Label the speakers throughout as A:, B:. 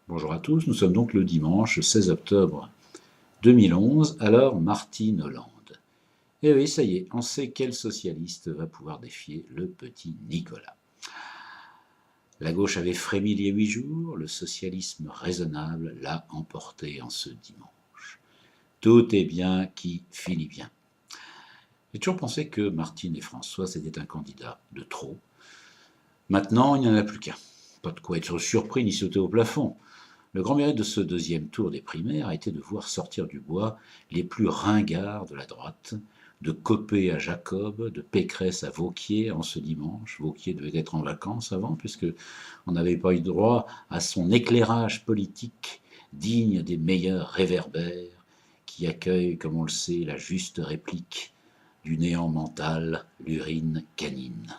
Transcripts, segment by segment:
A: Bonjour à tous, nous sommes donc le dimanche 16 octobre 2011, alors Martine Hollande. Et oui, ça y est, on sait quel socialiste va pouvoir défier le petit Nicolas. La gauche avait frémi il y a 8 jours, le socialisme raisonnable l'a emporté en ce dimanche. Tout est bien qui finit bien. J'ai toujours pensé que Martine et François c'était un candidat de trop. Maintenant, il n'y en a plus qu'un. Pas de quoi être surpris ni sauter au plafond. Le grand mérite de ce deuxième tour des primaires a été de voir sortir du bois les plus ringards de la droite, de Copé à Jacob, de Pécresse à Wauquiez en ce dimanche. Wauquiez devait être en vacances avant, puisqu'on n'avait pas eu droit à son éclairage politique digne des meilleurs réverbères qui accueillent, comme on le sait, la juste réplique du néant mental, l'urine canine.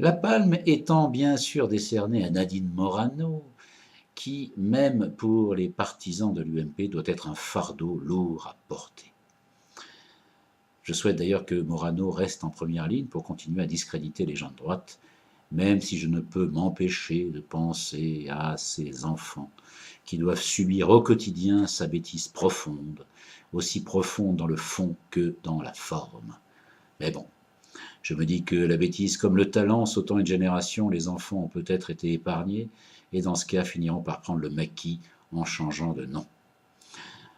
A: La palme étant bien sûr décernée à Nadine Morano, qui, même pour les partisans de l'UMP, doit être un fardeau lourd à porter. Je souhaite d'ailleurs que Morano reste en première ligne pour continuer à discréditer les gens de droite, même si je ne peux m'empêcher de penser à ces enfants qui doivent subir au quotidien sa bêtise profonde, aussi profonde dans le fond que dans la forme. Mais bon, je me dis que la bêtise comme le talent, sautant une génération, les enfants ont peut-être été épargnés, et dans ce cas finiront par prendre le maquis en changeant de nom.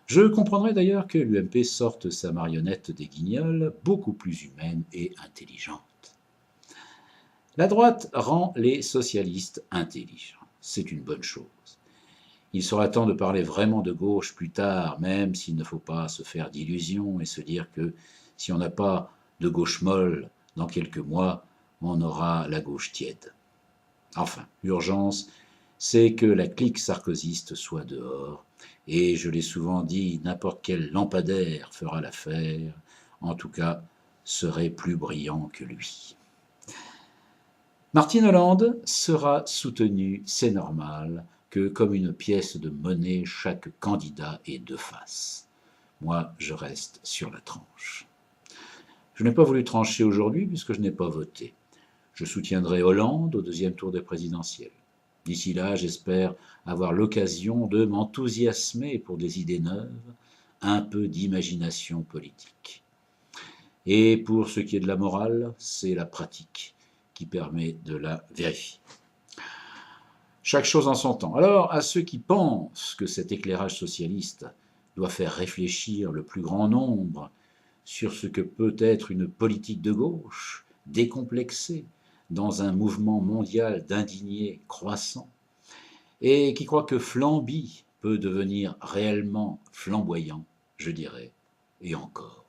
A: Je comprendrais d'ailleurs que l'UMP sorte sa marionnette des Guignols, beaucoup plus humaine et intelligente. La droite rend les socialistes intelligents. C'est une bonne chose. Il sera temps de parler vraiment de gauche plus tard, même s'il ne faut pas se faire d'illusions et se dire que si on n'a pas de gauche molle dans quelques mois, on aura la gauche tiède. Enfin, l'urgence, c'est que la clique sarkozyste soit dehors, et je l'ai souvent dit, n'importe quel lampadaire fera l'affaire, en tout cas, serait plus brillant que lui. Martine Hollande sera soutenue, c'est normal, que comme une pièce de monnaie, chaque candidat ait deux faces. Moi, je reste sur la tranche. Je n'ai pas voulu trancher aujourd'hui puisque je n'ai pas voté. Je soutiendrai Hollande au deuxième tour des présidentielles. D'ici là, j'espère avoir l'occasion de m'enthousiasmer pour des idées neuves, un peu d'imagination politique. Et pour ce qui est de la morale, c'est la pratique qui permet de la vérifier. Chaque chose en son temps. Alors, à ceux qui pensent que cet éclairage socialiste doit faire réfléchir le plus grand nombre sur ce que peut être une politique de gauche, décomplexée, dans un mouvement mondial d'indignés croissant, et qui croient que Flamby peut devenir réellement flamboyant, je dirais, et encore.